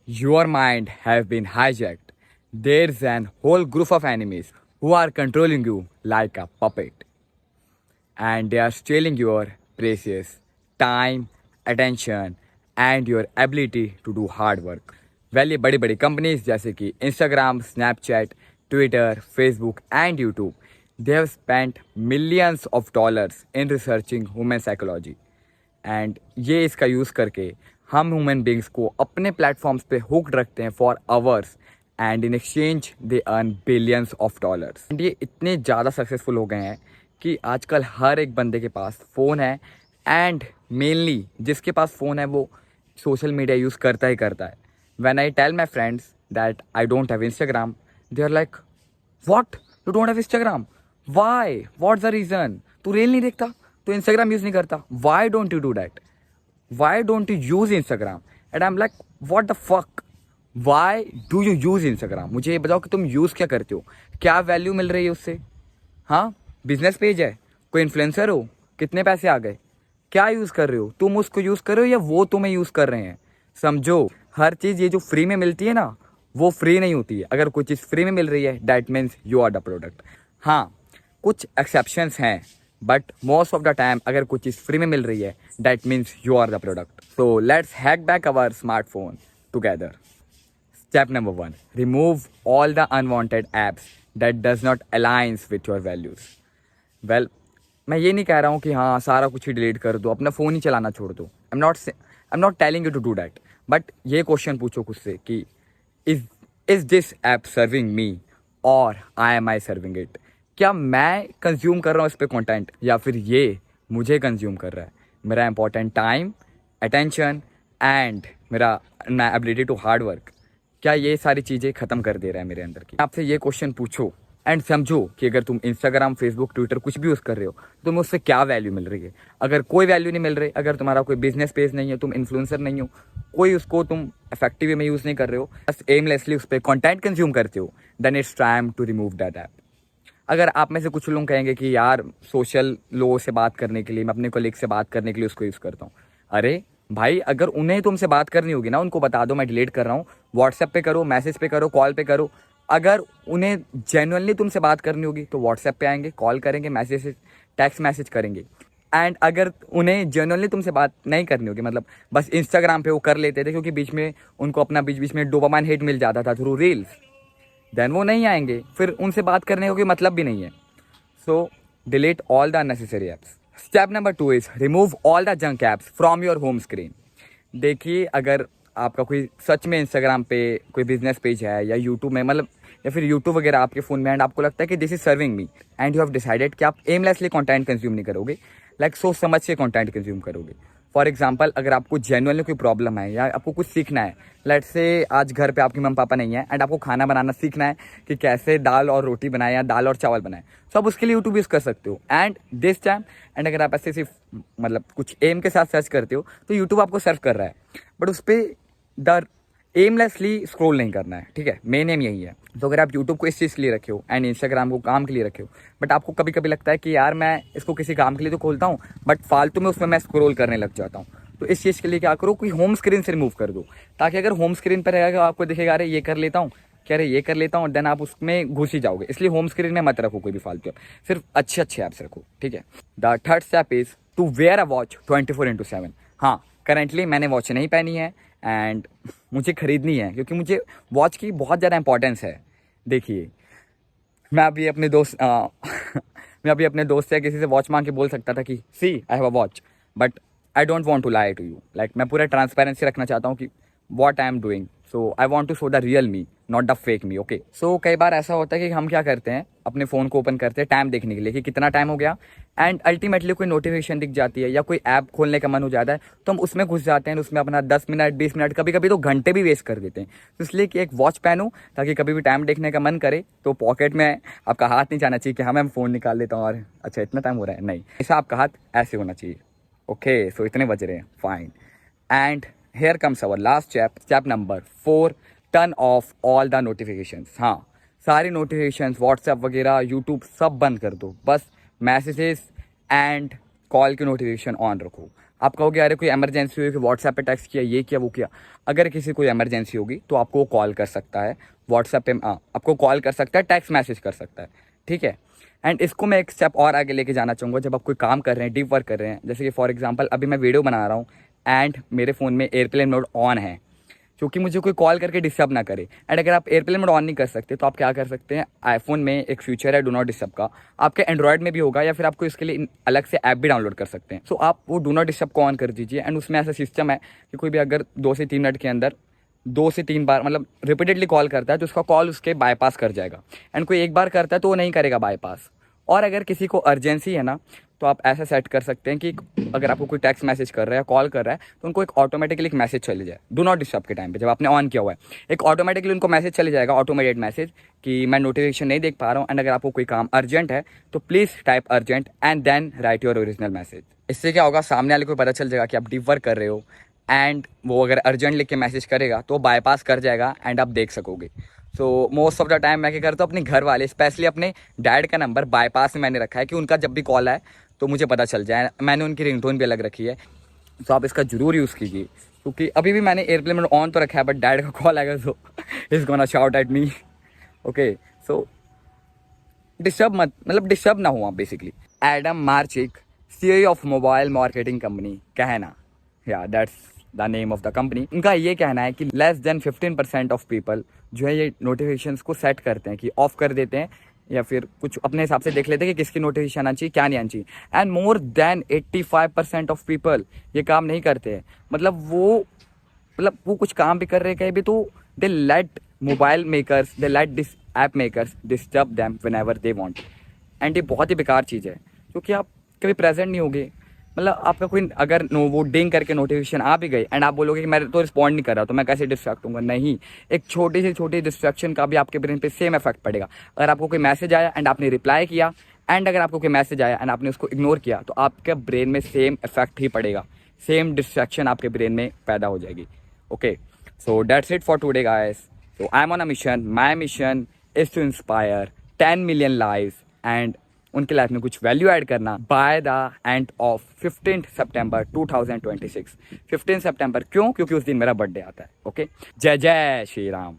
Your mind have been hijacked. There's an whole group of enemies who are controlling you like a puppet. And they are stealing your precious time, attention and your ability to do hard work. Well, ये बड़ी बड़ी companies जैसे कि Instagram, Snapchat, Twitter, Facebook and YouTube they have spent millions of dollars in researching human psychology. And ये इसका use करके हम human beings को अपने प्लेटफॉर्म्स पे हुक्ड रखते हैं for hours and in exchange they earn billions of dollars. And ये इतने ज़्यादा सक्सेसफुल हो गए हैं कि आजकल हर एक बंदे के पास फ़ोन है एंड मेनली जिसके पास फ़ोन है वो सोशल मीडिया यूज़ करता ही करता है. When I tell my friends that I don't have Instagram they are like what you don't have Instagram why what's the reason. तू रील नहीं देखता, तो इंस्टाग्राम यूज़ नहीं करता, why don't you do that, why don't you use Instagram. And I am like what the fuck, why do you use Instagram. मुझे ये बताओ कि तुम यूज़ क्या करते हो, क्या वैल्यू मिल रही है उससे. हाँ, बिजनेस पेज है, कोई इन्फ्लुएंसर हो, कितने पैसे आ गए, क्या यूज़ कर रहे हो, तुम उसको यूज़ कर रहे हो या वो तुम्हें यूज़ कर रहे हैं. समझो, हर चीज़ ये जो फ्री में मिलती है ना वो फ्री नहीं होती है. अगर कोई चीज़ फ्री में मिल रही है that means you are the product. हाँ, कुछ एक्सेप्शंस हैं but most of the time अगर कुछ चीज़ फ्री में मिल रही है that means you are the product. So let's hack back our smartphone together. Step number 1, remove all the unwanted apps that does not aligns with your values. Well, मैं ये नहीं कह रहा हूँ कि हाँ सारा कुछ ही डिलीट कर दो, अपना फ़ोन ही चलाना छोड़ दो. I am not telling you to do that. But ये क्वेश्चन पूछो खुद से कि is this app serving me और I am I serving it. क्या मैं कंज्यूम कर रहा हूँ इस पर कंटेंट या फिर ये मुझे कंज्यूम कर रहा है. मेरा इंपॉर्टेंट टाइम, अटेंशन एंड मेरा एबिलिटी टू हार्ड वर्क, क्या ये सारी चीज़ें ख़त्म कर दे रहा है मेरे अंदर की. आपसे ये क्वेश्चन पूछो एंड समझो कि अगर तुम इंस्टाग्राम, फेसबुक, ट्विटर कुछ भी यूज़ कर रहे हो तो तुम्हें उससे क्या वैल्यू मिल रही है. अगर कोई वैल्यू नहीं मिल रही, अगर तुम्हारा कोई बिजनेस पेज नहीं है, तुम इन्फ्लुएंसर नहीं हो, कोई उसको तुम इफेक्टिव वे में यूज़ नहीं कर रहे हो, बस एमलेसली उस पर कॉन्टेंट कंज्यूम करते हो, then it's time to remove that app. अगर आप में से कुछ लोग कहेंगे कि यार सोशल लोगों से बात करने के लिए, मैं अपने कोलीग से बात करने के लिए उसको यूज़ करता हूँ. अरे भाई, अगर उन्हें तुमसे बात करनी होगी ना, उनको बता दो मैं डिलीट कर रहा हूँ, व्हाट्सएप पे करो, मैसेज पे करो, कॉल पे करो. अगर उन्हें जेन्युइनली तुमसे बात करनी होगी तो व्हाट्सएप पे आएंगे, कॉल करेंगे, मैसेज, टेक्स्ट मैसेज करेंगे. एंड अगर उन्हें जेन्युइनली तुमसे बात नहीं करनी होगी, मतलब बस इंस्टाग्राम पे वो कर लेते थे क्योंकि बीच में उनको अपना बीच बीच में डोपामाइन हिट मिल जाता था थ्रू रील्स, देन वो नहीं आएंगे, फिर उनसे बात करने का कोई मतलब भी नहीं है. So delete all the unnecessary apps. Step number 2 is remove all the junk apps from your home screen. देखिए, अगर आपका कोई सच में इंस्टाग्राम पे कोई बिजनेस पेज है या यूट्यूब में, मतलब या फिर यूट्यूब वगैरह आपके फ़ोन में, एंड आपको लगता है कि this is serving me and you have decided कि आप एमलेसली कंटेंट कंज्यूम नहीं करोगे, लाइक सोच समझ के कंटेंट कंज्यूम करोगे. फॉर एग्जाम्पल, अगर आपको जेन्युइनली कोई प्रॉब्लम है या आपको कुछ सीखना है, लेट्स से आज घर पे आपके मम्मी पापा नहीं है एंड आपको खाना बनाना सीखना है कि कैसे दाल और रोटी बनाए या दाल और चावल बनाए, तो आप उसके लिए यूट्यूब यूज़ कर सकते हो. एंड दिस टाइम, एंड अगर आप ऐसे सिर्फ मतलब कुछ एम के साथ सर्च करते हो तो यूट्यूब आपको सर्व कर रहा है, बट उस पर द एमलेसली स्क्रॉल नहीं करना है. ठीक है, मेन एम यही है. तो अगर आप यूट्यूब को इस चीज़ के लिए रखे हो एंड इंस्टाग्राम को काम के लिए रखे हो, बट आपको कभी कभी लगता है कि यार मैं इसको किसी काम के लिए तो खोलता हूँ बट फालतू में उसमें मैं स्क्रॉल करने लग जाता हूँ, तो इस चीज़ के लिए क्या करो, कोई होम स्क्रीन से रिमूव कर दो, ताकि अगर होम स्क्रीन पर रहेगा आपको दिखेगा अरे ये कर लेता हूँ, क्या अरे ये कर लेता हूँ, देन आप उसमें घुस ही जाओगे. इसलिए होम स्क्रीन में मत रखो कोई भी फालतू ऐप, सिर्फ अच्छे अच्छे ऐप्स रखो. ठीक है. The third step is to wear a watch 24/7. हाँ, करेंटली मैंने वॉच नहीं पहनी है एंड मुझे खरीदनी है क्योंकि मुझे वॉच की बहुत ज़्यादा इंपॉर्टेंस है. देखिए, मैं अभी अपने दोस्त मैं अभी अपने दोस्त से किसी से वॉच मांग के बोल सकता था कि see I have a watch, but I don't want to lie to you. Like मैं पूरा ट्रांसपेरेंसी रखना चाहता हूँ कि what I am doing, so I want to show the real me, not the fake me. Okay. So कई बार ऐसा होता है कि हम क्या करते हैं, अपने फ़ोन को ओपन करते हैं टाइम देखने के लिए कि कितना टाइम हो गया, एंड अल्टीमेटली कोई नोटिफिकेशन दिख जाती है या कोई ऐप खोलने का मन हो जाता है तो हम उसमें घुस जाते हैं, उसमें अपना 10 मिनट, 20 मिनट, कभी कभी तो घंटे भी वेस्ट कर देते हैं. तो इसलिए कि एक वॉच पहनो ताकि कभी भी टाइम देखने का मन करे तो पॉकेट में आपका हाथ नहीं जाना चाहिए कि हाँ मैं फ़ोन निकाल लेता हूँ और अच्छा इतना टाइम हो रहा है, नहीं, ऐसा आपका हाथ ऐसे होना चाहिए. ओके, सो इतने बज रहे हैं, fine. And here comes our last step number 4, turn off all the notifications. हाँ, सारी नोटिफिकेशंस, व्हाट्सएप वगैरह, यूट्यूब सब बंद कर दो, बस मैसेजेस एंड कॉल की नोटिफिकेशन ऑन रखो. आप कहोगे अरे कोई इमरजेंसी हुई कि व्हाट्सएप पे टेक्स्ट किया, ये किया, वो किया। अगर किसी को इमरजेंसी होगी तो आपको वो कॉल कर सकता है, व्हाट्सएप पे आपको कॉल कर सकता है, टेक्स्ट मैसेज कर सकता है, ठीक है। एंड इसको मैं एक स्टेप और आगे लेके जाना चाहूँगा। जब आप कोई काम कर रहे हैं, डीप वर्क कर रहे हैं, जैसे कि फॉर एग्जांपल अभी मैं वीडियो बना रहा हूँ एंड मेरे फ़ोन में एयरप्लेन मोड ऑन है, क्योंकि मुझे कोई कॉल करके डिस्टर्ब ना करे। एंड अगर आप एयरप्लेन मोड ऑन नहीं कर सकते तो आप क्या कर सकते हैं, आईफोन में एक फीचर है डू नॉट डिस्टर्ब का, आपके एंड्रॉयड में भी होगा, या फिर आपको इसके लिए अलग से ऐप भी डाउनलोड कर सकते हैं। सो आप वो डू नॉट डिस्टर्ब को ऑन कर दीजिए एंड उसमें ऐसा सिस्टम है कि कोई भी अगर 2 से 3 मिनट के अंदर 2 से 3 बार मतलब रिपीटेडली कॉल करता है तो उसका कॉल उसके बाईपास कर जाएगा। एंड कोई एक बार करता है तो वो नहीं करेगा बाईपास। और अगर किसी को अर्जेंसी है ना, तो आप ऐसा सेट कर सकते हैं कि अगर आपको कोई टेक्स्ट मैसेज कर रहा है, कॉल कर रहा है, तो उनको एक ऑटोमेटिकली एक मैसेज चले जाए डू नॉट डिस्टर्ब के टाइम पे। जब आपने ऑन किया हुआ है, एक ऑटोमेटिकली उनको मैसेज चले जाएगा, ऑटोमेटेड मैसेज कि मैं नोटिफिकेशन नहीं देख पा रहा हूँ। एंड अगर आपको कोई काम अर्जेंट है तो please type urgent and then write your original message. इससे क्या होगा, सामने वाले को पता चल जाएगा कि आप डीप वर्क कर रहे हो एंड वो अगर अर्जेंट लिख के मैसेज करेगा तो बाईपास कर जाएगा एंड आप देख सकोगे। So most of the time मैं क्या करता हूँ, अपने घर वाले स्पेशली अपने डैड का नंबर बाईपास में मैंने रखा है कि उनका जब भी कॉल आए तो मुझे पता चल जाए। मैंने उनकी रिंगटोन भी अलग रखी है, तो आप इसका ज़रूर यूज़ कीजिए। क्योंकि अभी भी मैंने एयरप्लेन मोड ऑन तो रखा है, बट डैड का कॉल आएगा तो is gonna shout at me. Okay, so disturb मत, मतलब डिस्टर्ब ना हो आप basically. Adam Marchik, CEO of mobile marketing company कहना, या that's the name of the company. उनका ये कहना है कि लेस देन 15% ऑफ पीपल जो है ये नोटिफिकेशंस को सेट करते हैं कि ऑफ कर देते हैं, या फिर कुछ अपने हिसाब से देख लेते हैं कि किसकी नोटिफिकेशन आना चाहिए, क्या नहीं आना चाहिए। And more than 85% of people ये काम नहीं करते हैं। मतलब वो कुछ काम भी कर रहे हैं कहीं भी, तो they let mobile makers, they let this app makers disturb them whenever they want. And ये बहुत ही बेकार चीज़ है, क्योंकि आप कभी प्रेजेंट नहीं होगे। मतलब आपका कोई अगर वो डिंग करके नोटिफिकेशन आ भी गई एंड आप बोलोगे कि मैं तो रिस्पॉन्ड नहीं कर रहा, तो मैं कैसे डिस्ट्रैक्ट होऊंगा? नहीं, एक छोटी से छोटी डिस्ट्रैक्शन का भी आपके ब्रेन पे सेम इफेक्ट पड़ेगा। अगर आपको कोई मैसेज आया एंड आपने रिप्लाई किया, एंड अगर आपको कोई मैसेज आया एंड आपने उसको इग्नोर किया, तो आपके ब्रेन में सेम इफेक्ट ही पड़ेगा, सेम डिस्ट्रैक्शन आपके ब्रेन में पैदा हो जाएगी। Okay, so that's it for today guys. So I am on a mission, my mission is to inspire 10 million lives and उनके लाइफ में कुछ वैल्यू ऐड करना बाय द एंड ऑफ 15 सितंबर 2026। 15 सितंबर क्यों? क्योंकि उस दिन मेरा बर्थडे आता है। ओके, जय जय श्री राम।